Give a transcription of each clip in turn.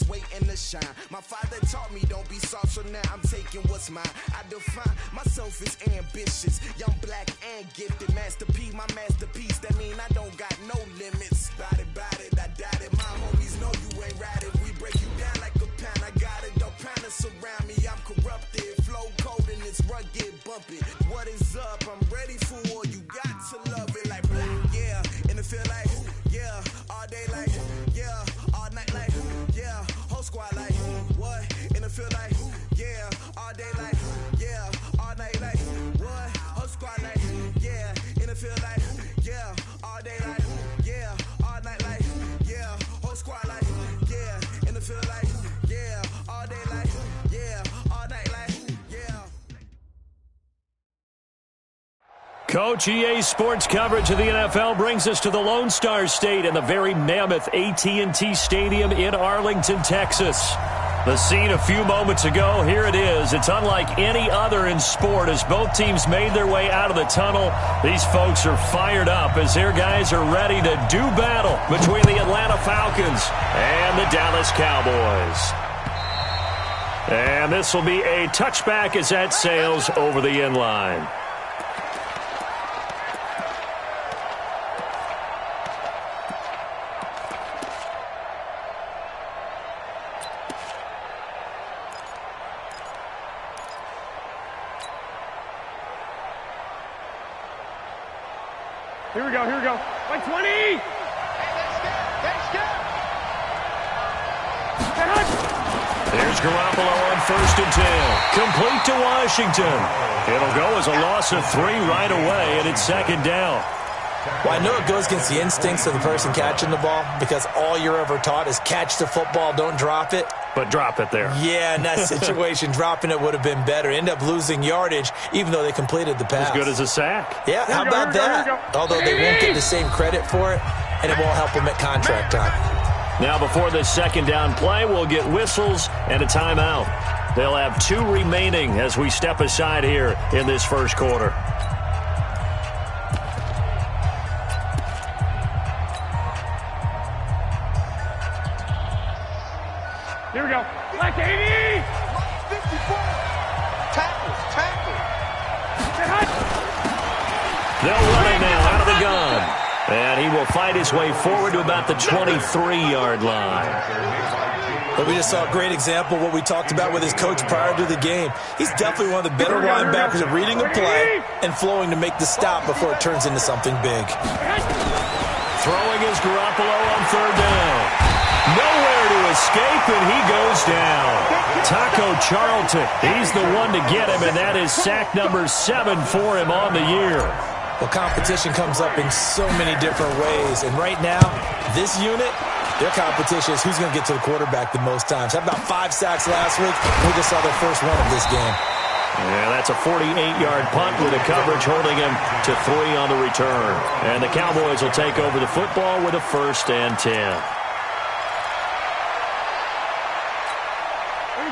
just waiting to shine. My father taught me don't be soft, so now I'm taking what's mine. I define myself as ambitious, young, black, and gifted. Master P, my masterpiece. That mean I don't got no limits. Bout it, I doubt it. My homies know you ain't right it. We break you down like a pound. I got it, don't pound to surround me. I'm corrupted, flow cold and it's rugged, bumpy. What is up? I'm ready for war. You got to love it like black, yeah. And it feel like, yeah. All day like, yeah. All night like, yeah. Whole squad like, what? And it feel like, yeah. All day like, yeah. All night like, what? Whole squad like, yeah. And it feel like, yeah. All day like, yeah. All night like, yeah. Whole squad like, yeah. And it feel like, yeah. All day like, yeah. All night like, yeah. Coach, EA Sports coverage of the NFL brings us to the Lone Star State and the very mammoth AT&T Stadium in Arlington, Texas. The scene a few moments ago, here it is. It's unlike any other in sport as both teams made their way out of the tunnel. These folks are fired up as their guys are ready to do battle between the Atlanta Falcons and the Dallas Cowboys. And this will be a touchback as that sails over the end line. Here we go. 120! Hey, There's Garoppolo on 1st and 10. Complete to Washington. It'll go as a loss of 3 right away, and it's 2nd down. Well, I know it goes against the instincts of the person catching the ball because all you're ever taught is catch the football, don't drop it. But drop it there. Yeah, in that situation, dropping it would have been better. End up losing yardage, even though they completed the pass. As good as a sack. Yeah, how about that? Although they won't get the same credit for it, and it won't help them at contract time. Now before this 2nd down play, we'll get whistles and a timeout. They'll have 2 remaining as we step aside here in this first quarter. Here we go. Black 80! 54. Tackle. They'll run it now out of the gun. And he will fight his way forward to about the 23-yard line. But we just saw a great example of what we talked about with his coach prior to the game. He's definitely one of the better linebackers at reading a play and flowing to make the stop before it turns into something big. Throwing is Garoppolo on 3rd down. Nowhere to escape, and he goes down. Taco Charlton, he's the one to get him, and that is sack number 7 for him on the year. Well, competition comes up in so many different ways, and right now, this unit, their competition is who's going to get to the quarterback the most times. Had about 5 sacks last week. We just saw their first one of this game. Yeah, that's a 48-yard punt with the coverage holding him to 3 on the return. And the Cowboys will take over the football with a 1st and 10.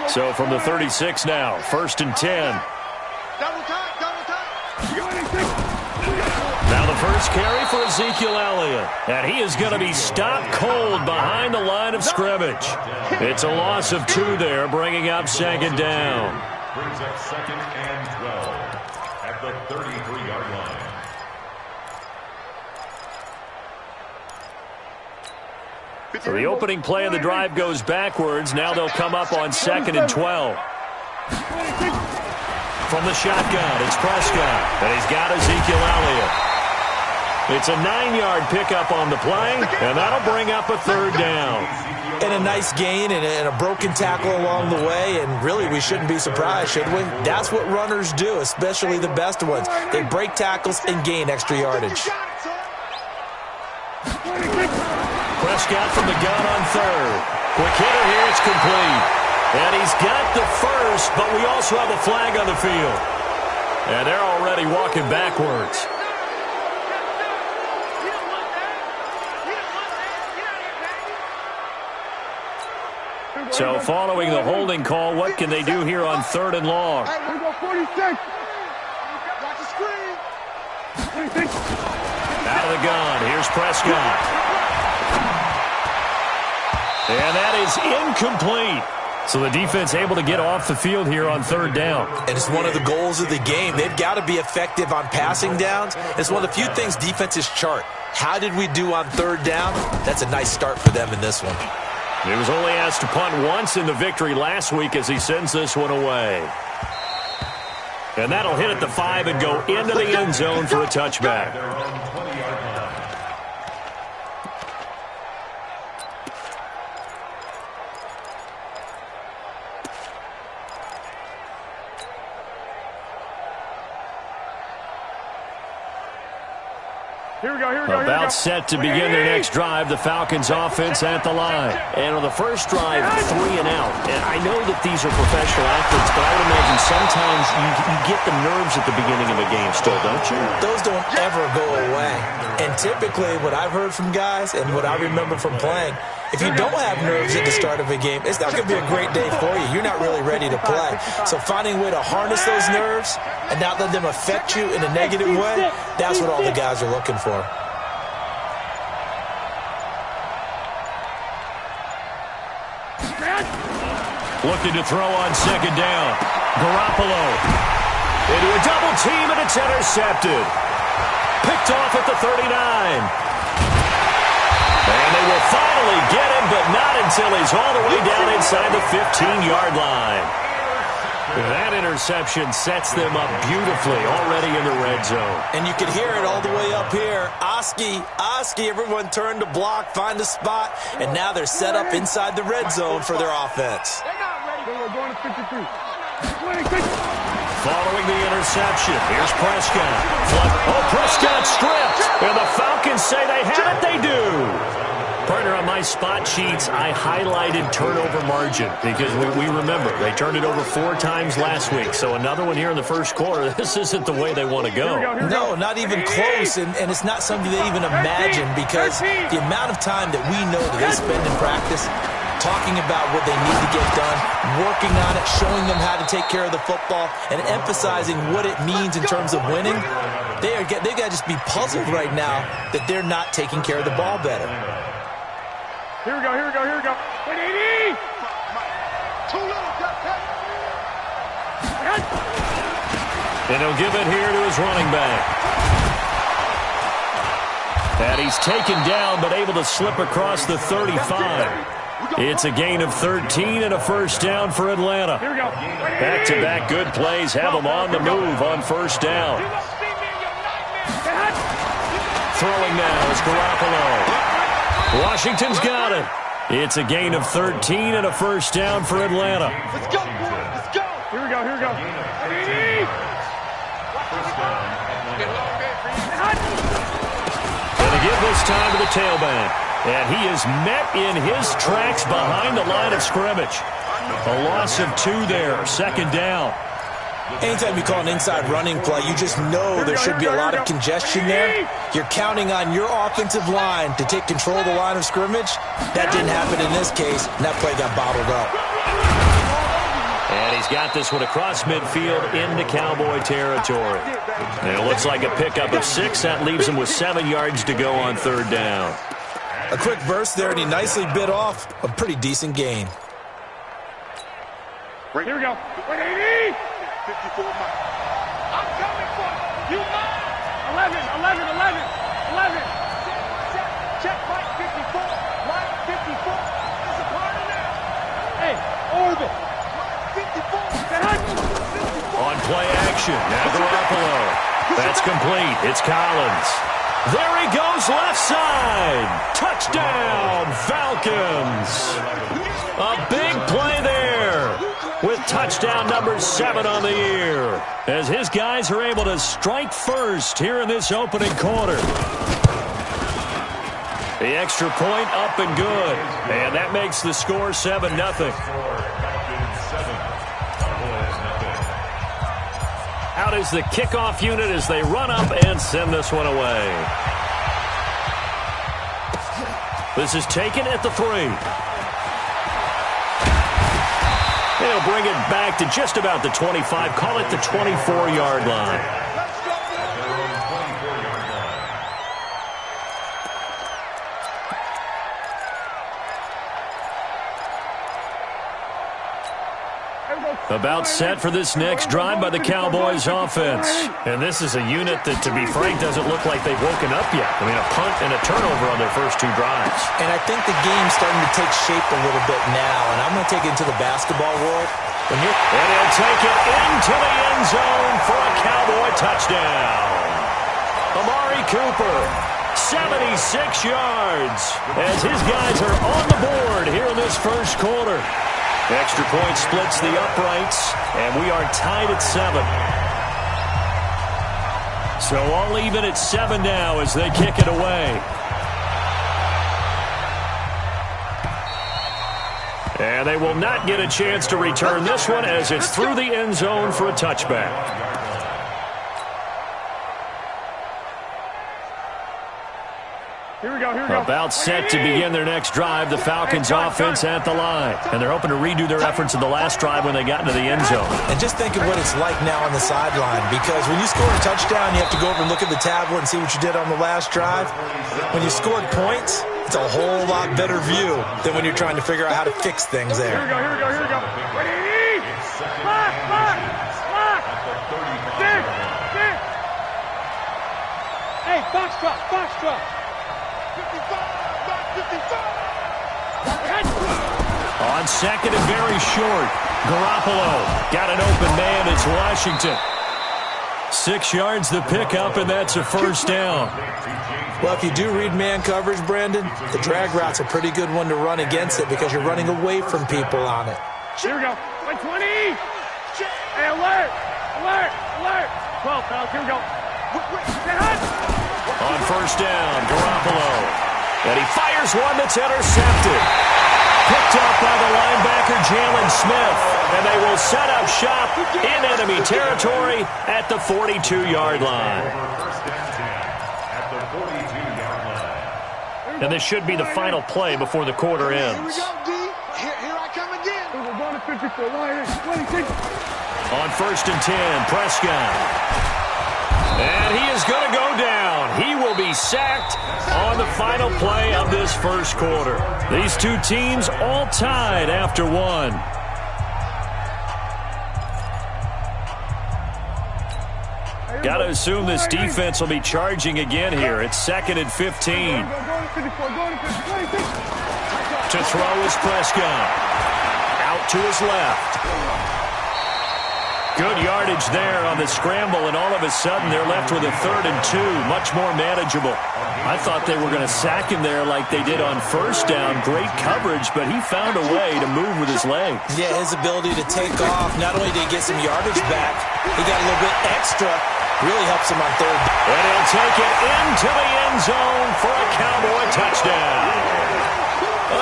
So from the 36 now, 1st and 10. Double time. Now the first carry for Ezekiel Elliott. And he is going to be stopped cold behind the line of scrimmage. It's a loss of 2 there, bringing up 2nd down. Brings up 2nd and 12 at the 33-yard line. So the opening play of the drive goes backwards. Now they'll come up on 2nd and 12. From the shotgun, it's Prescott. And he's got Ezekiel Elliott. It's a 9-yard pickup on the play, and that'll bring up a 3rd down. And a nice gain and a broken tackle along the way, and really we shouldn't be surprised, should we? That's what runners do, especially the best ones. They break tackles and gain extra yardage. Prescott from the gun on 3rd. Quick hitter here, it's complete. And he's got the first, but we also have a flag on the field. And they're already walking backwards. So following the holding call, what can they do here on 3rd and long? Hey, we go 46. Watch the screen. 46. Out of the gun, here's Prescott. And that is incomplete. So the defense able to get off the field here on third down. And it's one of the goals of the game. They've got to be effective on passing downs. It's one of the few things defenses chart. How did we do on third down? That's a nice start for them in this one. He was only asked to punt once in the victory last week as he sends this one away. And that'll hit at the 5 and go into the end zone for a touchback. About set to begin their next drive, the Falcons offense at the line. And on the first drive, 3 and out. And I know that these are professional athletes, but I would imagine sometimes you get the nerves at the beginning of a game still, don't you? Those don't ever go away. And typically what I've heard from guys and what I remember from playing, if you don't have nerves at the start of a game, it's not going to be a great day for you. You're not really ready to play. So finding a way to harness those nerves and not let them affect you in a negative way, that's what all the guys are looking for. Looking to throw on second down. Garoppolo into a double team, and it's intercepted. Picked off at the 39. And they will finally get him, but not until he's all the way down inside the 15-yard line. That interception sets them up beautifully already in the red zone. And you can hear it all the way up here. Oski, everyone turned to block, find a spot, and now they're set up inside the red zone for their offense. Following the interception, here's Prescott. Prescott stripped, and the Falcons say they have it, they do. Partner, on my spot sheets, I highlighted turnover margin because we remember they turned it over 4 times last week. So another one here in the first quarter. This isn't the way they want to go. No, not even close, and it's not something they even imagine because the amount of time that we know that they spend in practice talking about what they need to get done, working on it, showing them how to take care of the football, and emphasizing what it means in terms of winning. They got to just be puzzled right now that they're not taking care of the ball better. Here we go. 180! Too little, and he'll give it here to his running back. And he's taken down, but able to slip across the 35. It's a gain of 13 and a first down for Atlanta. Back-to-back good plays have them on the move on first down. Throwing now is Garoppolo. Washington's got it. It's a gain of 13 and a first down for Atlanta. Let's go, boys. Let's go. Here we go. And to give this time to the tailback. And he is met in his tracks behind the line of scrimmage. A loss of 2 there. Second down. Anytime you call an inside running play, you just know there should be a lot of congestion there. You're counting on your offensive line to take control of the line of scrimmage. That didn't happen in this case, and that play got bottled up. And he's got this one across midfield into Cowboy territory. And it looks like a pickup of 6. That leaves him with 7 yards to go on third down. A quick burst there, and he nicely bit off a pretty decent gain. Here we go. 180! 54 miles. I'm coming for you. 11. Check right 54. Right 54. That's a part of that. Hey, orbit. 54. On play action. Now Garoppolo. That's complete. It's Collins. There he goes left side. Touchdown, Falcons. A big play there with touchdown number 7 on the year as his guys are able to strike first here in this opening quarter. The extra point up and good, and that makes the score 7-0. Out is the kickoff unit as they run up and send this one away. This is taken at the 3. They'll bring it back to just about the 25. Call it the 24-yard line. About set for this next drive by the Cowboys offense. And this is a unit that, to be frank, doesn't look like they've woken up yet. I mean, a punt and a turnover on their first two drives. And I think the game's starting to take shape a little bit now. And I'm going to take it into the basketball world. And he'll take it into the end zone for a Cowboy touchdown. Amari Cooper, 76 yards, as his guys are on the board here in this first quarter. Extra point splits the uprights, and we are tied at 7. So all even at 7 now as they kick it away. And they will not get a chance to return this one as it's through the end zone for a touchback. About set to begin their next drive, the Falcons offense at the line. And they're hoping to redo their efforts in the last drive when they got into the end zone. And just think of what it's like now on the sideline, because when you score a touchdown, you have to go over and look at the tablet and see what you did on the last drive. When you scored points, it's a whole lot better view than when you're trying to figure out how to fix things there. Here we go. Ready? Lock. Six. Hey, box drop. 55. On second and very short, Garoppolo got an open man. It's Washington. 6 yards the pickup, and that's a first down. Well, if you do read man coverage, Brandon, the drag route's a pretty good one to run against it because you're running away from people on it. Here we go. 120. Hey, alert. 12, pal. Here we go. Get hot. On first down, Garoppolo. And he fires one that's intercepted. Picked up by the linebacker, Jalen Smith. And they will set up shop in enemy territory at the 42-yard line. And this should be the final play before the quarter ends. Here we go, D. Here I come again. We're going to 54. On first and 10, Prescott. And he is going to go down. He will be sacked on the final play of this first quarter. These two teams all tied after one. Got to assume this defense will be charging again here. It's 2nd and 15. To throw is Prescott. Out to his left. Good yardage there on the scramble, and all of a sudden they're left with a 3rd and 2, much more manageable. I thought they were going to sack him there like they did on first down. Great coverage, but he found a way to move with his legs. Yeah, his ability to take off, not only did he get some yardage back, he got a little bit extra. Really helps him on 3rd. And he'll take it into the end zone for a Cowboy touchdown.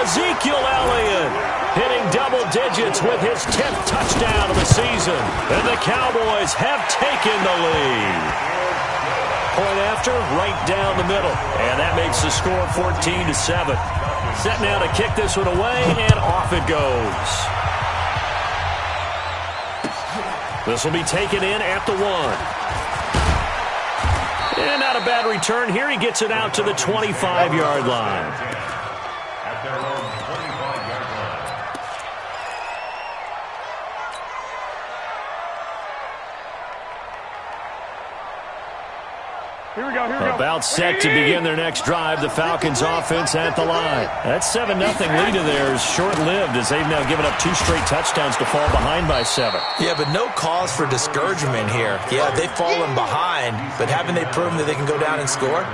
Ezekiel Elliott hitting double digits with his 10th touchdown of the season. And the Cowboys have taken the lead. Point after, right down the middle. And that makes the score 14-7. Set now to kick this one away, and off it goes. This will be taken in at the 1. And not a bad return here. He gets it out to the 25-yard line. Here we go. About set to begin their next drive, the Falcons offense at the line. That 7-0 lead of theirs short-lived as they've now given up 2 straight touchdowns to fall behind by 7. Yeah, but no cause for discouragement here. Yeah, they've fallen behind, but haven't they proven that they can go down and score?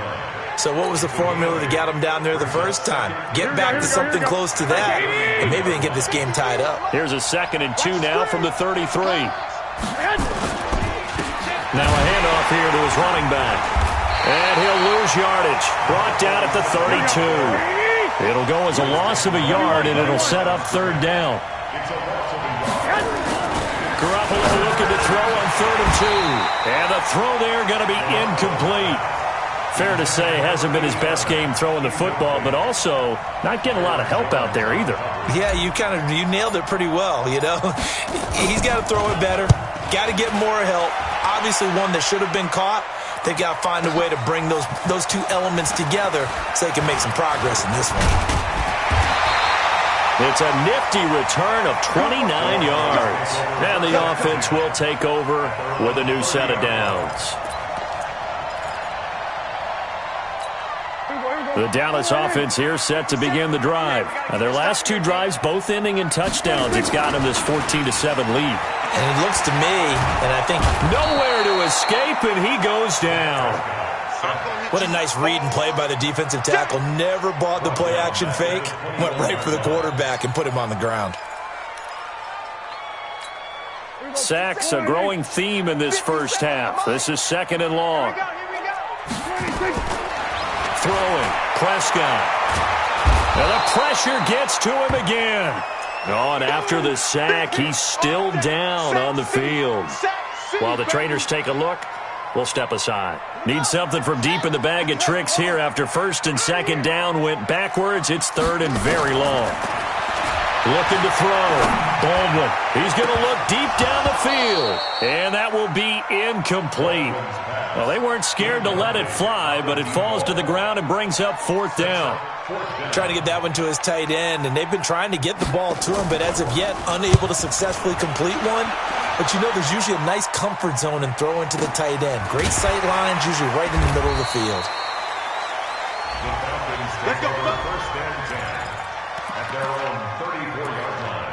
So what was the formula to get them down there the first time? Get back to something close to that, and maybe they can get this game tied up. Here's a 2nd and 2 now from the 33. Now a handoff here to his running back. And he'll lose yardage. Brought down at the 32. It'll go as a loss of a yard, and it'll set up 3rd down. Garoppolo looking to throw on 3rd and 2. And the throw there going to be incomplete. Fair to say, hasn't been his best game throwing the football, but also not getting a lot of help out there either. Yeah, you nailed it pretty well, you know. He's got to throw it better. Got to get more help. Obviously one that should have been caught. They've got to find a way to bring those two elements together so they can make some progress in this one. It's a nifty return of 29 yards. And the offense will take over with a new set of downs. The Dallas offense here set to begin the drive. Their last two drives both ending in touchdowns. It's got them this 14-7 lead. And it looks to me, and I think nowhere to escape, and he goes down. What a nice read and play by the defensive tackle. Never bought the play-action fake. Went right for the quarterback and put him on the ground. Sacks, a growing theme in this first half. This is 2nd and long. Throwing, Prescott. And the pressure gets to him again. Oh, and after the sack, he's still down on the field. While the trainers take a look, we'll step aside. Need something from deep in the bag of tricks here after 1st and 2nd down went backwards. It's 3rd and very long. Looking to throw. Baldwin. He's going to look deep down the field. And that will be incomplete. Well, they weren't scared to let it fly, but it falls to the ground and brings up 4th down. Trying to get that one to his tight end, and they've been trying to get the ball to him, but as of yet, unable to successfully complete one. But you know there's usually a nice comfort zone in throwing to the tight end. Great sight lines, usually right in the middle of the field. Let's go. 1st and 10 at their own 34-yard line.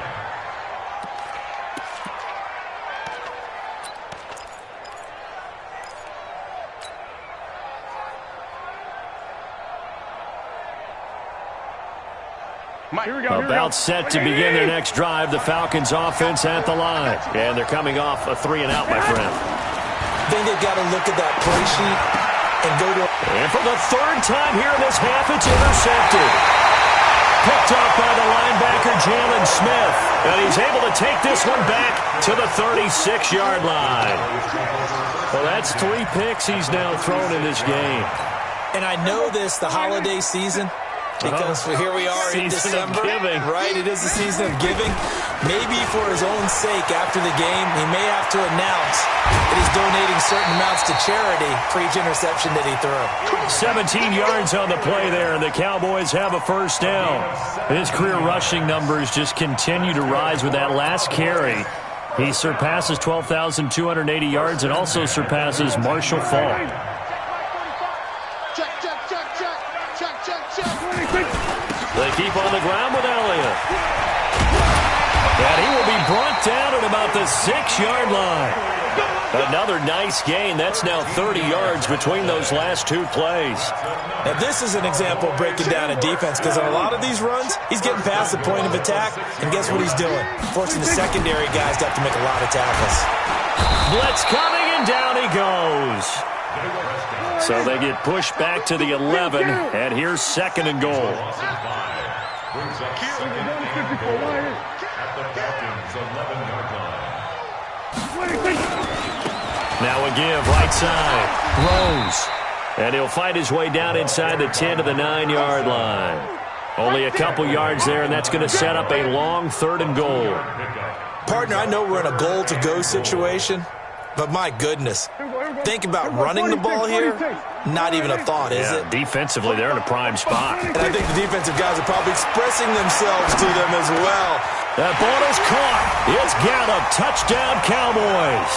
About set to begin their next drive, the Falcons offense at the line. And they're coming off a 3-and-out, my friend. I think they've got to look at that play sheet and go to... And for the 3rd time here in this half, it's intercepted. Picked up by the linebacker, Jalen Smith. And he's able to take this one back to the 36-yard line. Well, that's 3 picks he's now thrown in this game. And I know this, the holiday season... Because here we are in December, right? It is the season of giving. Maybe for his own sake, after the game, he may have to announce that he's donating certain amounts to charity for each interception that he threw. 17 yards on the play there, and the Cowboys have a 1st down. His career rushing numbers just continue to rise with that last carry. He surpasses 12,280 yards and also surpasses Marshall Faulk. They keep on the ground with Elliott. And he will be brought down at about the 6-yard line. Another nice gain. That's now 30 yards between those last 2 plays. Now, this is an example of breaking down a defense because on a lot of these runs, he's getting past the point of attack, and guess what he's doing? Forcing the secondary guys to have to make a lot of tackles. Blitz coming, and down he goes. So they get pushed back to the 11, and here's 2nd and goal. Brings up 2nd and goal at the Falcons' 11-yard line. Now a give, right side. Rose. And he'll fight his way down inside the 10 to the 9-yard line. Only a couple yards there, and that's going to set up a long 3rd and goal. Partner, I know we're in a goal-to-go situation, but my goodness. Think about running the ball here. Not even a thought, is it? Defensively, they're in a prime spot. And I think the defensive guys are probably expressing themselves to them as well. That ball is caught. It's Gallup. Touchdown, Cowboys.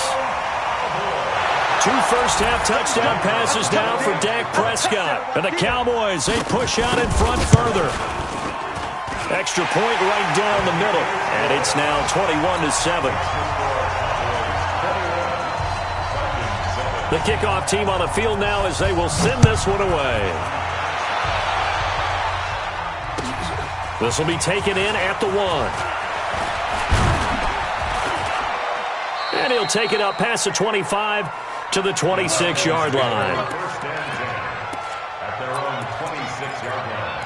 2 first-half touchdown passes now for Dak Prescott. And the Cowboys, they push out in front further. Extra point right down the middle. And it's now 21-7. The kickoff team on the field now as they will send this one away. This will be taken in at the 1. And he'll take it up past the 25 to the 26-yard line. At their own 26-yard line.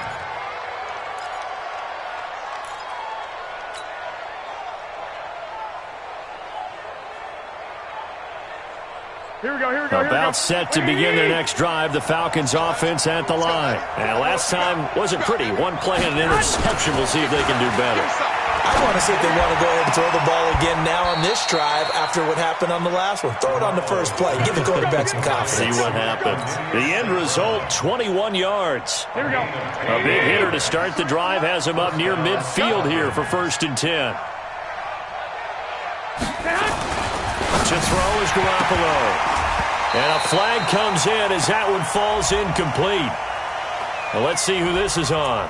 Here we go. About set to begin their next drive, the Falcons offense at the line. And last time wasn't pretty. 1 play and an interception. We'll see if they can do better. I want to see if they want to go ahead and throw the ball again now on this drive after what happened on the last one. Throw it on the first play. Give the quarterback some confidence. See what happens. The end result, 21 yards. Here we go. A big hitter to start the drive has him up near midfield here for 1st and 10. To throw is Garoppolo. And a flag comes in as that one falls incomplete. Well, let's see who this is on.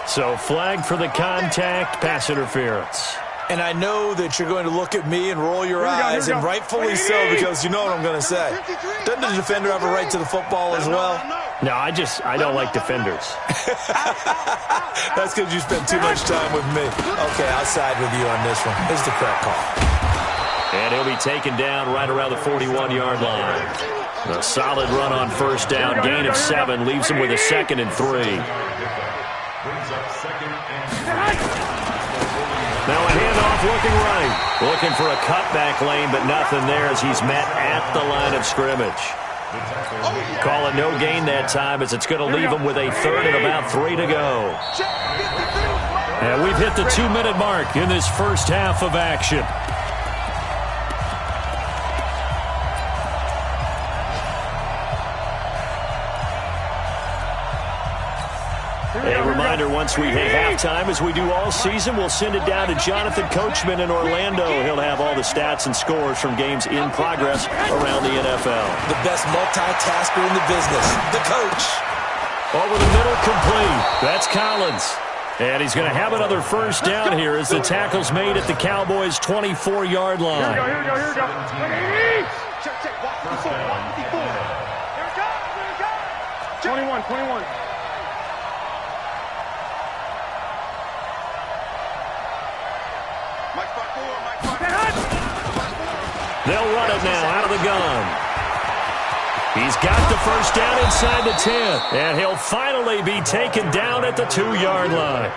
So flag for the contact, pass interference. And I know that you're going to look at me and roll your eyes, and rightfully so, because you know what I'm going to say. Doesn't the defender have a right to the football as well? No, I don't like defenders. That's because you spend too much time with me. Okay, I'll side with you on this one. It's the correct call. And he'll be taken down right around the 41-yard line. A solid run on 1st down, gain of 7, leaves him with a 2nd and 3. Now a handoff looking right. Looking for a cutback lane, but nothing there as he's met at the line of scrimmage. Call it no gain that time as it's going to leave him with a 3rd and about 3 to go. And we've hit the 2-minute mark in this first half of action. A reminder, once we hit halftime, as we do all season, we'll send it down to Jonathan Coachman in Orlando. He'll have all the stats and scores from games in progress around the NFL. The best multitasker in the business, the coach. Over the middle, complete. That's Collins. And he's going to have another 1st down here as the tackle's made at the Cowboys' 24-yard line. Here we go. Check. Watch 54. 21. They'll run it now out of the gun. He's got the 1st down inside the 10. And he'll finally be taken down at the 2-yard line.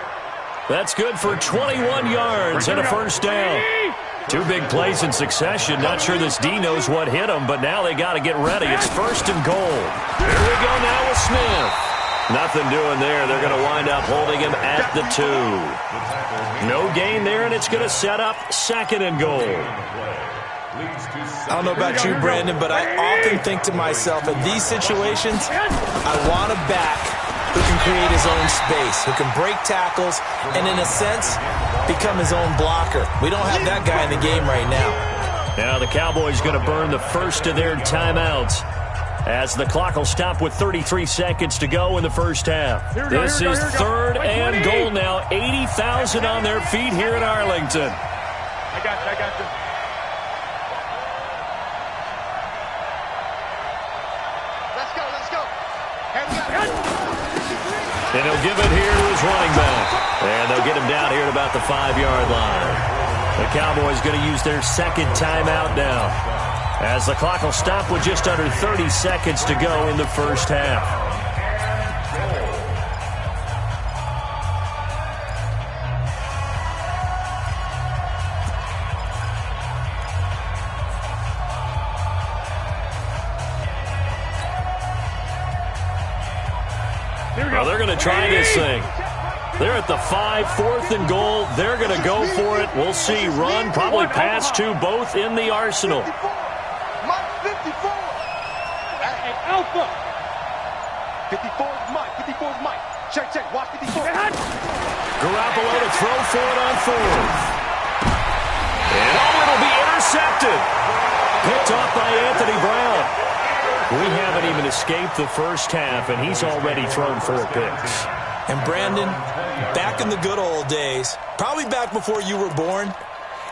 That's good for 21 yards and a 1st down. 2 big plays in succession. Not sure this D knows what hit him, but now they got to get ready. It's 1st and goal. Here we go now with Smith. Nothing doing there. They're going to wind up holding him at the 2. No gain there, and it's going to set up 2nd and goal. I don't know about you, Brandon, but I often think to myself, in these situations, I want a back who can create his own space, who can break tackles, and in a sense, become his own blocker. We don't have that guy in the game right now. Now the Cowboys going to burn the first of their timeouts as the clock will stop with 33 seconds to go in the first half. This is 3rd and goal now. 80,000 on their feet here in Arlington. I got you. And he'll give it here to his running back. And they'll get him down here at about the 5-yard line. The Cowboys going to use their 2nd timeout now, as the clock will stop with just under 30 seconds to go in the first half. Well, they're going to try this thing. They're at the 5, 4th and goal. They're going to go for it. We'll see. Run, probably pass to both in the arsenal. Alpha. 54 is Mike. Check. Watch 54. Garoppolo to throw for it on 4th. And it'll be intercepted. Picked off by Anthony Brown. We haven't even escaped the first half, and he's already thrown 4 picks. And Brandon, back in the good old days, probably back before you were born,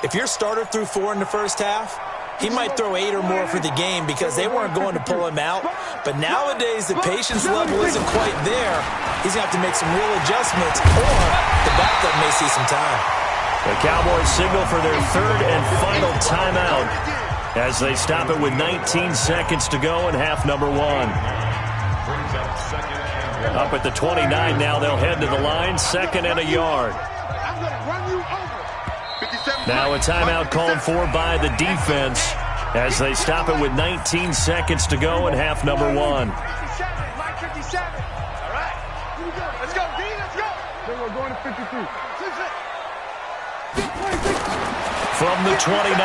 if your starter threw 4 in the first half, he might throw 8 or more for the game because they weren't going to pull him out. But nowadays, the patience level isn't quite there. He's going to have to make some real adjustments, or the backup may see some time. The Cowboys signal for their 3rd and final timeout as they stop it with 19 seconds to go in half number 1. Up at the 29 now, they'll head to the line, 2nd and a yard. Now a timeout called for by the defense as they stop it with 19 seconds to go in half number 1. All right. Let's go, D. Let's go. We're going to 53. From the 29,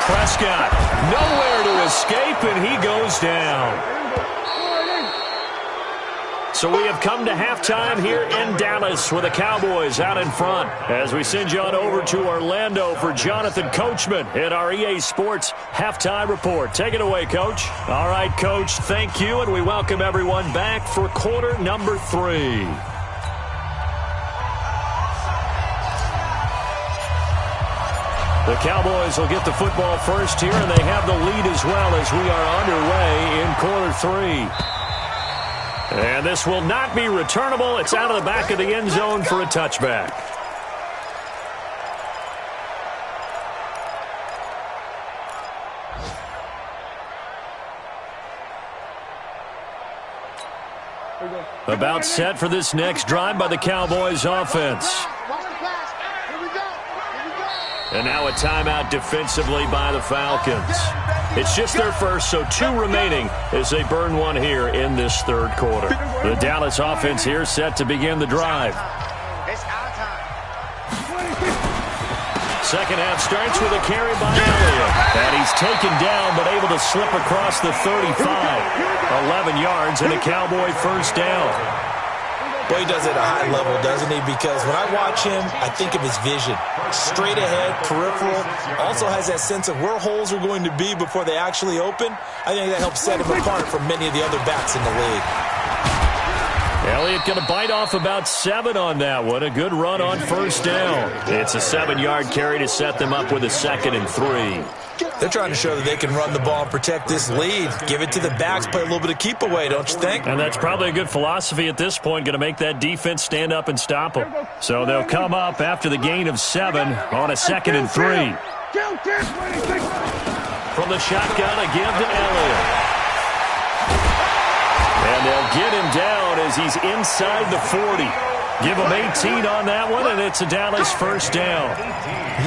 Prescott nowhere to escape, and he goes down. So we have come to halftime here in Dallas with the Cowboys out in front as we send you on over to Orlando for Jonathan Coachman in our EA Sports Halftime Report. Take it away, Coach. All right, Coach, thank you, and we welcome everyone back for quarter number 3. The Cowboys will get the football first here, and they have the lead as well as we are underway in quarter 3. And this will not be returnable. It's out of the back of the end zone for a touchback. About set for this next drive by the Cowboys offense. And now a timeout defensively by the Falcons. It's just their first, so 2 remaining as they burn one here in this third quarter. The Dallas offense here set to begin the drive. Second half starts with a carry by Elliott. And he's taken down but able to slip across the 35. 11 yards and a Cowboy first down. Well, he does it at a high level, doesn't he? Because when I watch him, I think of his vision. Straight ahead, peripheral. Also has that sense of where holes are going to be before they actually open. I think that helps set him apart from many of the other backs in the league. Elliott going to bite off about 7 on that one. A good run on first down. It's a 7-yard carry to set them up with a 2nd and 3. They're trying to show that they can run the ball and protect this lead. Give it to the backs, play a little bit of keep away, don't you think? And that's probably a good philosophy at this point, going to make that defense stand up and stop them. So they'll come up after the gain of 7 on a 2nd and 3. From the shotgun, a give to Elliott. And they'll get him down as he's inside the 40. Give him 18 on that one, and it's a Dallas first down.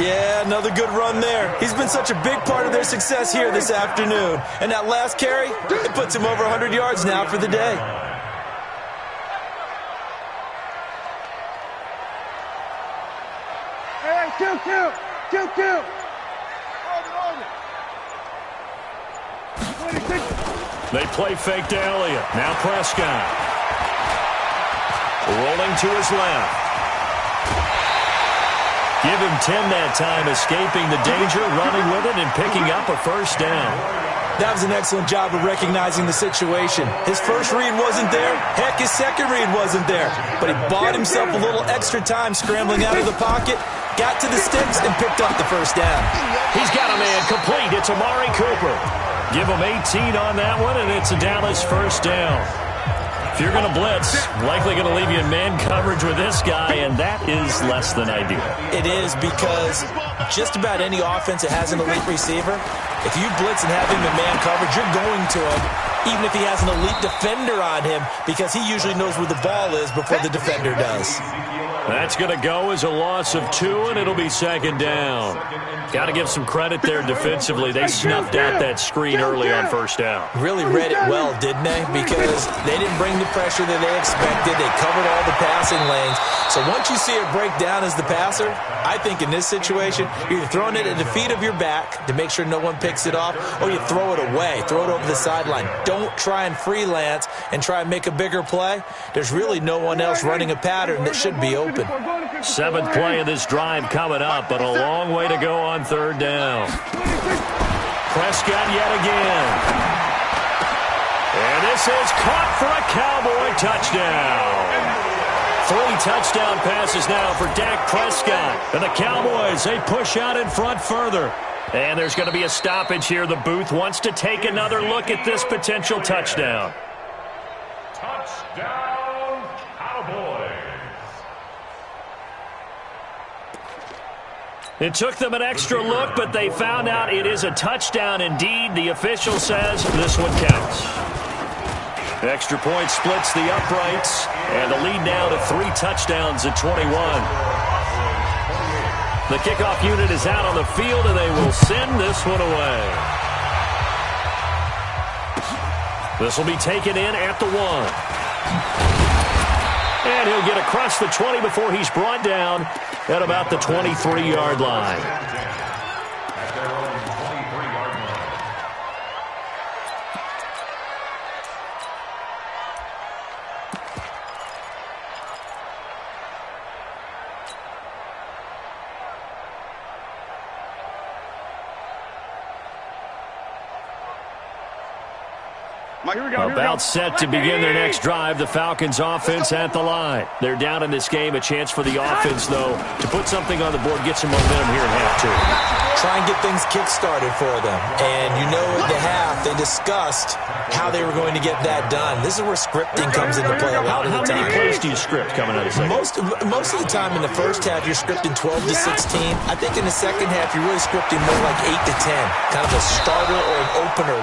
Yeah, another good run there. He's been such a big part of their success here this afternoon. And that last carry, it puts him over 100 yards now for the day. Hey, Q. They play fake to Elliott. Now Prescott. Rolling to his left. Give him 10 that time, escaping the danger, running with it, and picking up a first down. That was an excellent job of recognizing the situation. His first read wasn't there. Heck, his second read wasn't there. But he bought himself a little extra time scrambling out of the pocket, got to the sticks, and picked up the first down. He's got a man complete. It's Amari Cooper. Give him 18 on that one, and it's a Dallas first down. If you're going to blitz, likely going to leave you in man coverage with this guy, and that is less than ideal. It is, because just about any offense that has an elite receiver, if you blitz and have him in man coverage, you're going to him, even if he has an elite defender on him, because he usually knows where the ball is before the defender does. That's going to go as a loss of 2, and it'll be 2nd down. Got to give some credit there defensively. They snuffed out that screen early on first down. Really read it well, didn't they? Because they didn't bring the pressure that they expected. They covered all the passing lanes. So once you see it break down as the passer, I think in this situation, you're throwing it at the feet of your back to make sure no one picks it off, or you throw it away, throw it over the sideline. Don't try and freelance and try and make a bigger play. There's really no one else running a pattern that should be open. 7th play of this drive coming up, but a long way to go on third down. Prescott yet again. And this is caught for a Cowboy touchdown. 3 touchdown passes now for Dak Prescott. And the Cowboys, they push out in front further. And there's going to be a stoppage here. The booth wants to take another look at this potential touchdown. Touchdown, Cowboys. It took them an extra look, but they found out it is a touchdown indeed. The official says this one counts. Extra point splits the uprights, and the lead now to 3 touchdowns at 21. The kickoff unit is out on the field, and they will send this one away. This will be taken in at the 1. And he'll get across the 20 before he's brought down at about the 23-yard line. About set to begin their next drive, the Falcons offense at the line. They're down in this game. A chance for the offense, though, to put something on the board, get some momentum here in half two. Try and get things kick-started for them. And you know at the half, they discussed how they were going to get that done. This is where scripting comes into play a lot of the time. How many plays do you script coming out of the second? Most of the time in the first half, you're scripting 12 to 16. I think in the second half, you're really scripting more like 8 to 10. Kind of a starter or an opener,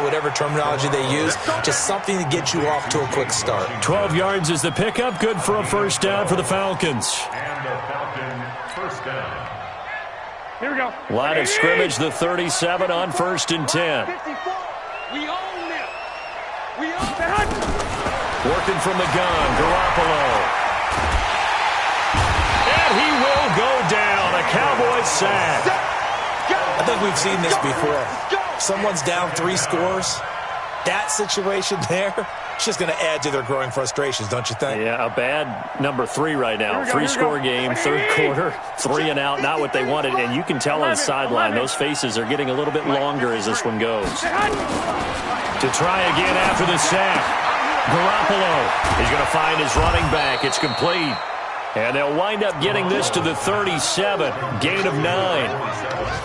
whatever terminology they use. Just something to get you off to a quick start. 12 yards is the pickup. Good for a first down for the Falcons. And the Falcon first down. Here we go. Line of scrimmage, the 37 on 1st and 10. 54. We own them. We own them. Working from the gun, Garoppolo. And he will go down. A Cowboys sack. I think we've seen this before. Someone's down 3 scores. That situation there, it's just going to add to their growing frustrations, don't you think? Yeah, a bad number 3 right now. 3-score game, third quarter, 3 and out, not what they wanted. And you can tell on the sideline, those faces are getting a little bit longer as this one goes. To try again after the sack, Garoppolo is going to find his running back. It's complete. And they'll wind up getting this to the 37, gain of 9.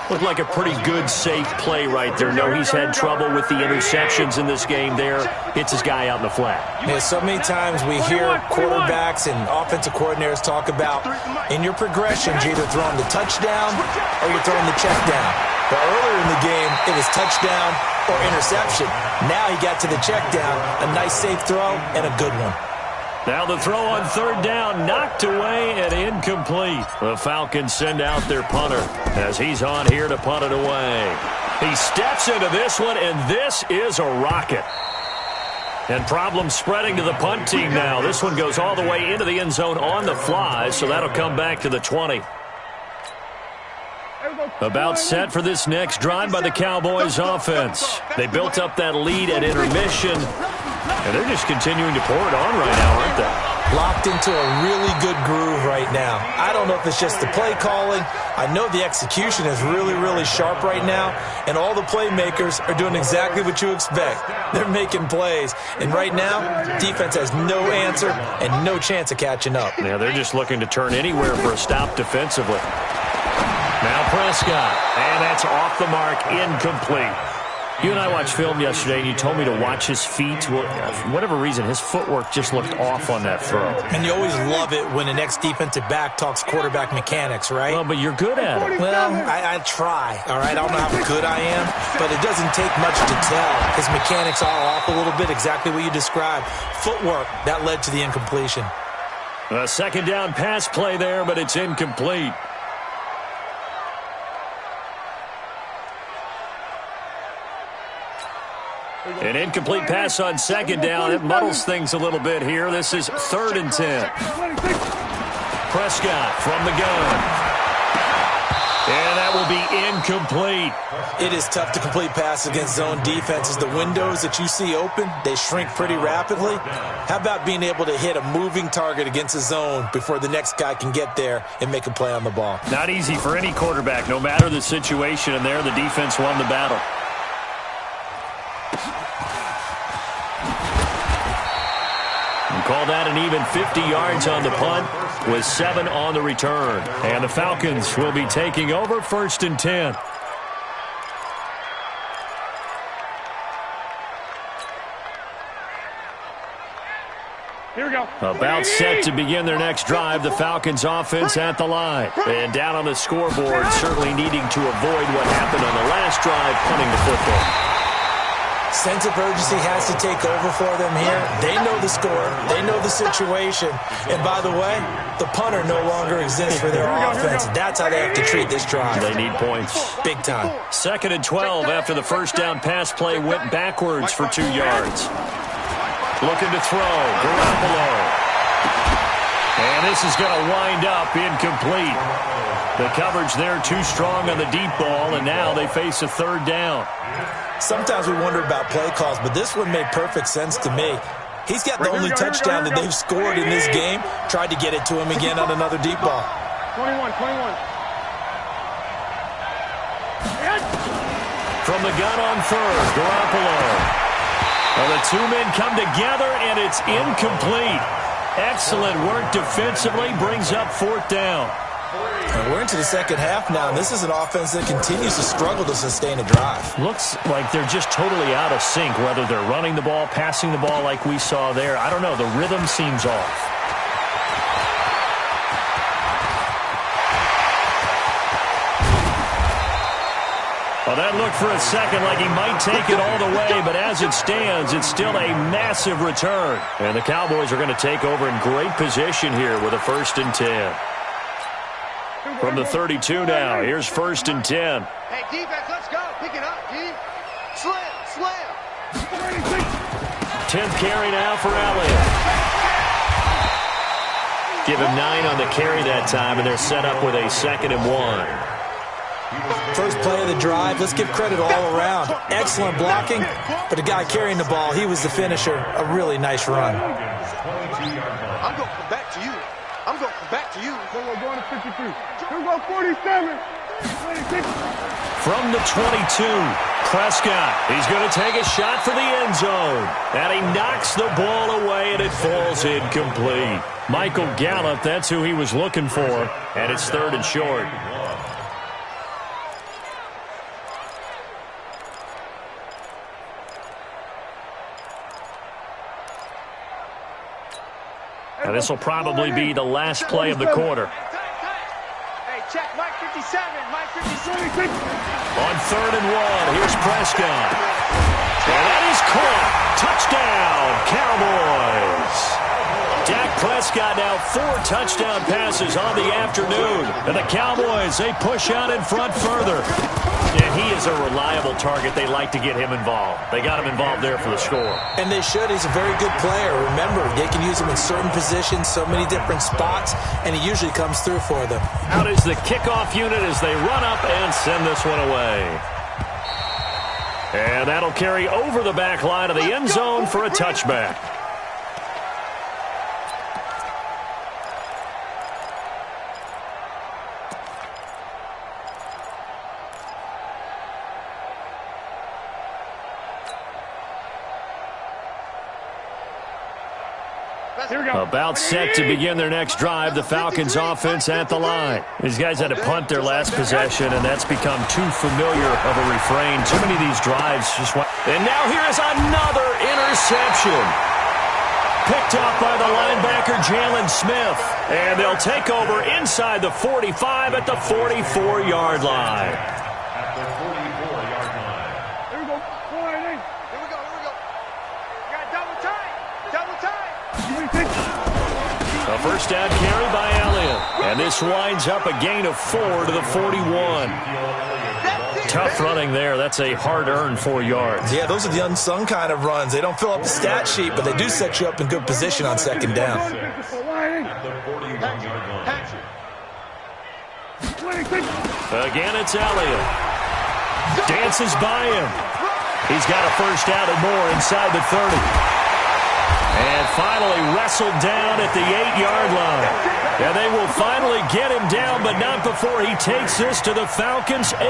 Looked like a pretty good, safe play right there. No, he's had trouble with the interceptions in this game there. Hits his guy out in the flat. Yeah, so many times we hear quarterbacks and offensive coordinators talk about, in your progressions, you're either throwing the touchdown or you're throwing the check down. But earlier in the game, it was touchdown or interception. Now he got to the check down, a nice, safe throw, and a good one. Now the throw on 3rd down, knocked away and incomplete. The Falcons send out their punter as he's on here to punt it away. He steps into this one, and this is a rocket. And problems spreading to the punt team now. This one goes all the way into the end zone on the fly, so that'll come back to the 20. About set for this next drive by the Cowboys offense. They built up that lead at intermission, and they're just continuing to pour it on right now, aren't they? Locked into a really good groove right now. I don't know if it's just the play calling. I know the execution is really, really sharp right now, and all the playmakers are doing exactly what you expect. They're making plays, and right now, defense has no answer and no chance of catching up. Yeah, they're just looking to turn anywhere for a stop defensively. Now Prescott, and that's off the mark, incomplete. You and I watched film yesterday, and you told me to watch his feet. Well, for whatever reason, his footwork just looked off on that throw. And you always love it when an ex-defensive back talks quarterback mechanics, right? Well, but you're good at it. Well, I try, all right? I don't know how good I am, but it doesn't take much to tell. His mechanics are off a little bit, exactly what you described. Footwork, that led to the incompletion. A 2nd down pass play there, but it's incomplete. An incomplete pass on 2nd down. It muddles things a little bit here. This is 3rd and 10. Prescott from the gun. And that will be incomplete. It is tough to complete passes against zone defenses. The windows that you see open, they shrink pretty rapidly. How about being able to hit a moving target against a zone before the next guy can get there and make a play on the ball? Not easy for any quarterback, no matter the situation. And there, the defense won the battle. Call that an even 50 yards on the punt with 7 on the return. And the Falcons will be taking over 1st and 10. Here we go. About set to begin their next drive, the Falcons offense at the line. And down on the scoreboard, certainly needing to avoid what happened on the last drive, punting the football. Sense of urgency has to take over for them here. They know the score. They know the situation. And by the way, the punter no longer exists for their offense. That's how they have to treat this drive. They need points. Big time. 2nd and 12 after the 1st down pass play went backwards for 2 yards. Looking to throw. Garoppolo. And this is going to wind up incomplete. The coverage there too strong on the deep ball, and now they face a 3rd down. Sometimes we wonder about play calls, but this one made perfect sense to me. He's got the only touchdown that they've scored in this game. Tried to get it to him again on another deep ball. 21. From the gun on 3rd, Garoppolo. Well, the two men come together, and it's incomplete. Excellent work defensively, brings up fourth down. We're into the second half now, and this is an offense that continues to struggle to sustain a drive. Looks like they're just totally out of sync, whether they're running the ball, passing the ball like we saw there. I don't know. The rhythm seems off. Well, that looked for a second like he might take it all the way, but as it stands, it's still a massive return. And the Cowboys are going to take over in great position here with a 1st and 10. From the 32 now, here's 1st and 10. Hey, defense, let's go. Pick it up, G. Slam. 10th carry now for Elliott. Give him 9 on the carry that time, and they're set up with a 2nd and 1. First play of the drive, let's give credit all around. Excellent blocking, but the guy carrying the ball, he was the finisher. A really nice run. I'm going to come back to you. We're going to 53. We're going 47. 26. From the 22, Prescott. He's going to take a shot for the end zone. And he knocks the ball away, and it falls incomplete. Michael Gallup, that's who he was looking for. And it's 3rd and short. And this will probably be the last play of the quarter. Hey, check Mike 57. Mike 57. On 3rd and 1, here's Prescott. And that is caught. Touchdown, Cowboys. Dak Prescott now 4 touchdown passes on the afternoon. And the Cowboys, they push out in front further. And he is a reliable target. They like to get him involved. They got him involved there for the score. And they should. He's a very good player. Remember, they can use him in certain positions, so many different spots, and he usually comes through for them. Out is the kickoff unit as they run up and send this one away. And that'll carry over the back line of the end zone for a touchback. About set to begin their next drive, the Falcons offense at the line. These guys had to punt their last possession, and that's become too familiar of a refrain. Too many of these drives just went. And now here is another interception. Picked off by the linebacker, Jalen Smith. And they'll take over inside the 45 at the 44-yard line. At the 44-yard line. Here we go. Here we go. We got double time. A first down carry by Elliott. And this winds up a gain of 4 to the 41. Tough running there. That's a hard-earned 4 yards. Yeah, those are the unsung kind of runs. They don't fill up the stat sheet, but they do set you up in good position on 2nd down. At the 41-yard line. Again, it's Elliott. Dances by him. He's got a first down and more inside the 30. And finally wrestled down at the 8-yard line. And they will finally get him down, but not before he takes this to the Falcons' 8.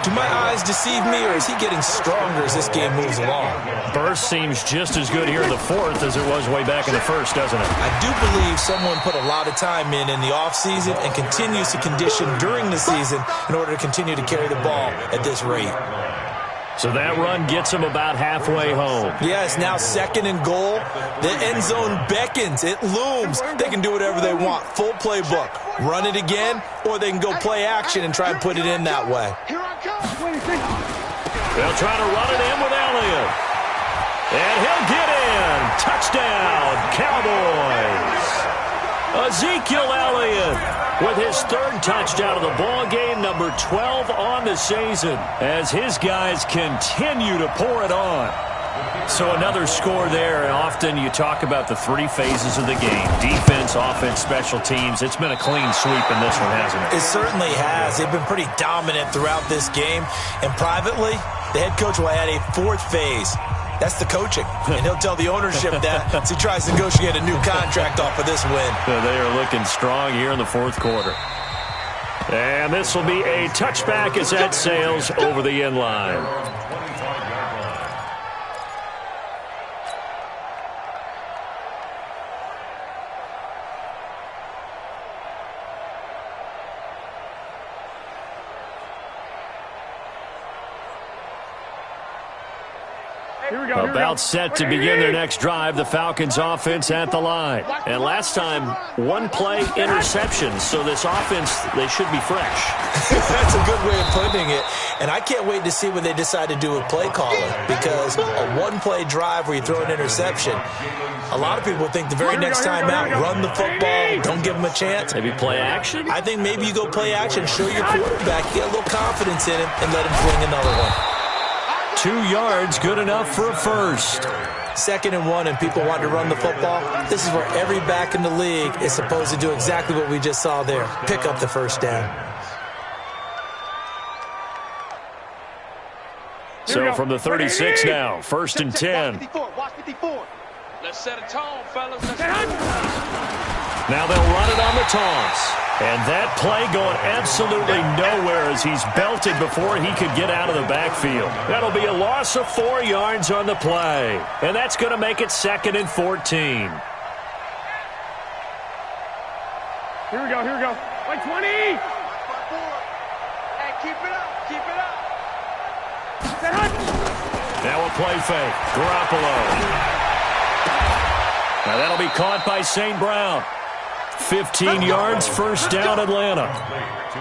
Do my eyes deceive me, or is he getting stronger as this game moves along? Burst seems just as good here in the 4th as it was way back in the 1st, doesn't it? I do believe someone put a lot of time in the offseason and continues to condition during the season in order to continue to carry the ball at this rate. So that run gets him about halfway home. Yeah, it's now 2nd and goal. The end zone beckons. It looms. They can do whatever they want. Full playbook. Run it again, or they can go play action and try and put it in that way. They'll try to run it in with Elliott. And he'll get in. Touchdown, Cowboys. Ezekiel Elliott with his 3rd touchdown of the ball game, number 12 on the season, as his guys continue to pour it on. So another score there, and often you talk about the 3 phases of the game: defense, offense, special teams. It's been a clean sweep in this one, hasn't it? It certainly has. They've been pretty dominant throughout this game, and privately, the head coach will add a 4th phase. That's the coaching, and he'll tell the ownership that as he tries to negotiate a new contract off of this win. They are looking strong here in the 4th quarter. And this will be a touchback as that sails over the end line. About set to begin their next drive, the Falcons offense at the line. And last time, one-play interception, so this offense, they should be fresh. That's a good way of putting it. And I can't wait to see what they decide to do with play calling, because a one-play drive where you throw an interception, a lot of people think the very next time out, run the football, don't give them a chance. Maybe play action? I think maybe you go play action, show your quarterback, get a little confidence in him, and let him fling another one. 2 yards, good enough for a first. 2nd and 1, and people want to run the football. This is where every back in the league is supposed to do exactly what we just saw there. Pick up the first down. So from the 36 now, 1st and 10. Watch 54. Let's set a tone, fellas. Now they'll run it on the toss. And that play going absolutely nowhere as he's belted before he could get out of the backfield. That'll be a loss of 4 yards on the play. And that's going to make it 2nd and 14. Here we go. Like 20. Hey, keep it up. Now a play fake. Garoppolo. Now that'll be caught by St. Brown. 15 yards, first down, Atlanta.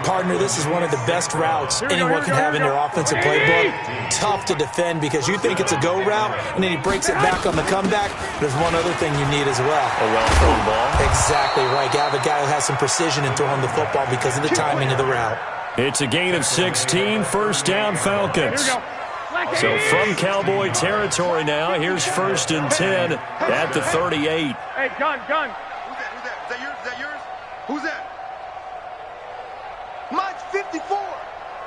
Partner, this is one of the best routes anyone can have in their offensive playbook. Tough to defend because you think it's a go route, and then he breaks it back on the comeback. There's one other thing you need as well. A well-thrown ball. Exactly right. You have a guy who has some precision in throwing the football because of the timing of the route. It's a gain of 16, first down, Falcons. So from Cowboy territory now, here's 1st and 10 at the 38. Hey, gun. Is that yours? Who's that? Mine's 54.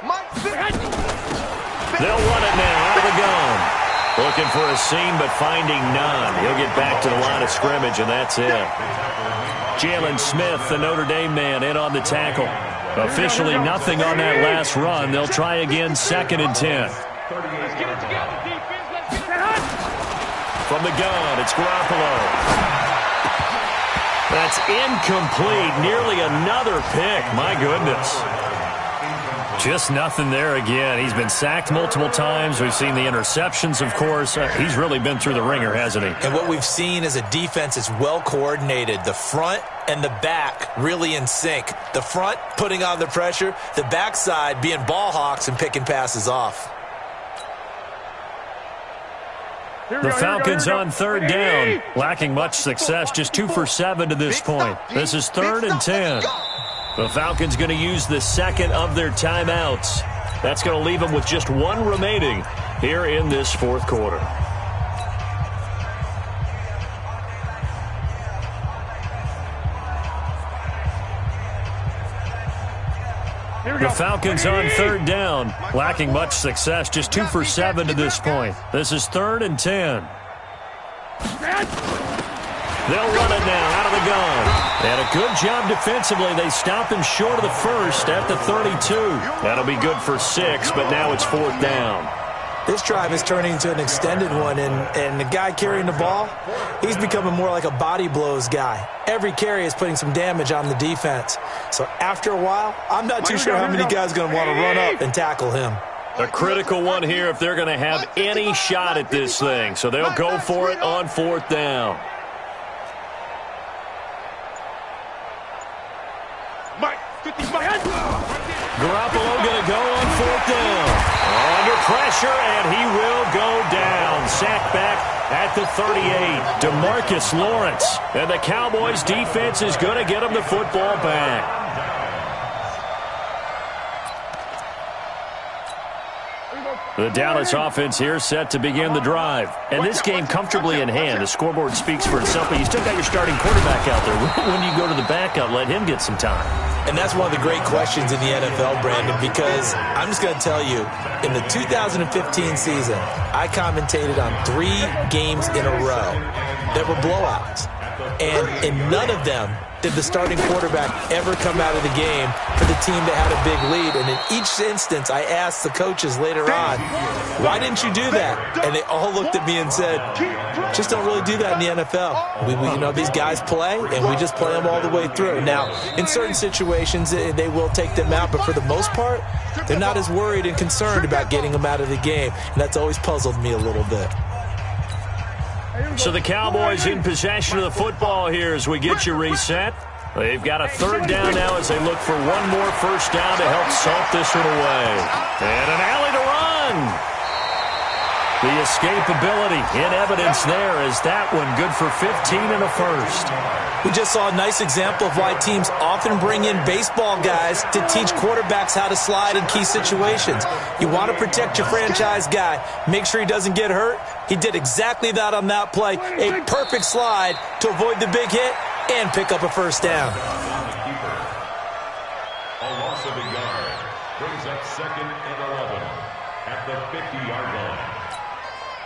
Mine's 50. They'll run it now out of the gun. Looking for a seam, but finding none. He'll get back to the line of scrimmage, and that's it. Jalen Smith, the Notre Dame man, in on the tackle. Officially nothing on that last run. They'll try again, 2nd and 10. Let's get it together, defense. Let's get it hot. From the gun, it's Garoppolo. That's incomplete. Nearly another pick. My goodness. Just nothing there again. He's been sacked multiple times. We've seen the interceptions, of course. He's really been through the ringer, hasn't he? And what we've seen is a defense that's well coordinated. The front and the back really in sync. The front putting on the pressure. The backside being ball hawks and picking passes off. The Falcons on 3rd down, lacking much success, just 2 for 7 to this point. This is 3rd and 10. The Falcons going to use the 2nd of their timeouts. That's going to leave them with just 1 remaining here in this 4th quarter. The Falcons on 3rd down, lacking much success, just 2 for 7 to this point. This is 3rd and 10. They'll run it now out of the gun. And a good job defensively. They stop him short of the first at the 32. That'll be good for 6, but now it's 4th down. This drive is turning into an extended one, and the guy carrying the ball, he's becoming more like a body blows guy. Every carry is putting some damage on the defense. So after a while, I'm not too sure how many guys are going to want to run up and tackle him. A critical one here if they're going to have any shot at this thing. So they'll go for it on 4th down. Garoppolo going to go on 4th down. Under pressure, and he will go down. Sacked back at the 38. DeMarcus Lawrence. And the Cowboys defense is going to get him the football back. The Dallas offense here set to begin the drive. And this game comfortably in hand. The scoreboard speaks for itself, but you still got your starting quarterback out there. When you go to the backup, let him get some time. And that's one of the great questions in the NFL, Brandon, because I'm just going to tell you, in the 2015 season, I commentated on 3 games in a row that were blowouts. And in none of them did the starting quarterback ever come out of the game for the team that had a big lead. And in each instance, I asked the coaches later on, why didn't you do that? And they all looked at me and said, just don't really do that in the NFL. We you know, these guys play, and we just play them all the way through. Now, in certain situations, they will take them out, but for the most part, they're not as worried and concerned about getting them out of the game. And that's always puzzled me a little bit. So the Cowboys in possession of the football here as we get you reset. They've got a third down now as they look for one more first down to help salt this one away. And an alley to run. The escapability in evidence there as that one good for 15 and a first. We just saw a nice example of why teams often bring in baseball guys to teach quarterbacks how to slide in key situations. You want to protect your franchise guy. Make sure he doesn't get hurt. He did exactly that on that play. A perfect slide to avoid the big hit and pick up a first down. A loss of a yard brings up 2nd and 11 at the 50-yard line.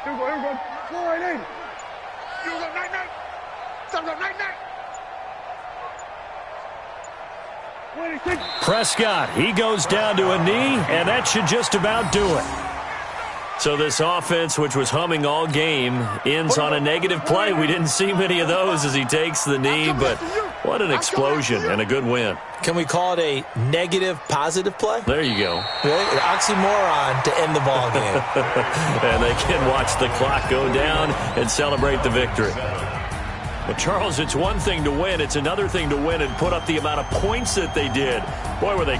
Here we go. 4-8. You go, 9-9. Stop, 9-9. Prescott, he goes down to a knee, and that should just about do it. So this offense, which was humming all game, ends on a negative play. We didn't see many of those as he takes the knee, but what an explosion and a good win. Can we call it a negative positive play? There you go. Right? An oxymoron to end the ball game. And they can watch the clock go down and celebrate the victory. Well, Charles, it's one thing to win. It's another thing to win and put up the amount of points that they did. Boy, were they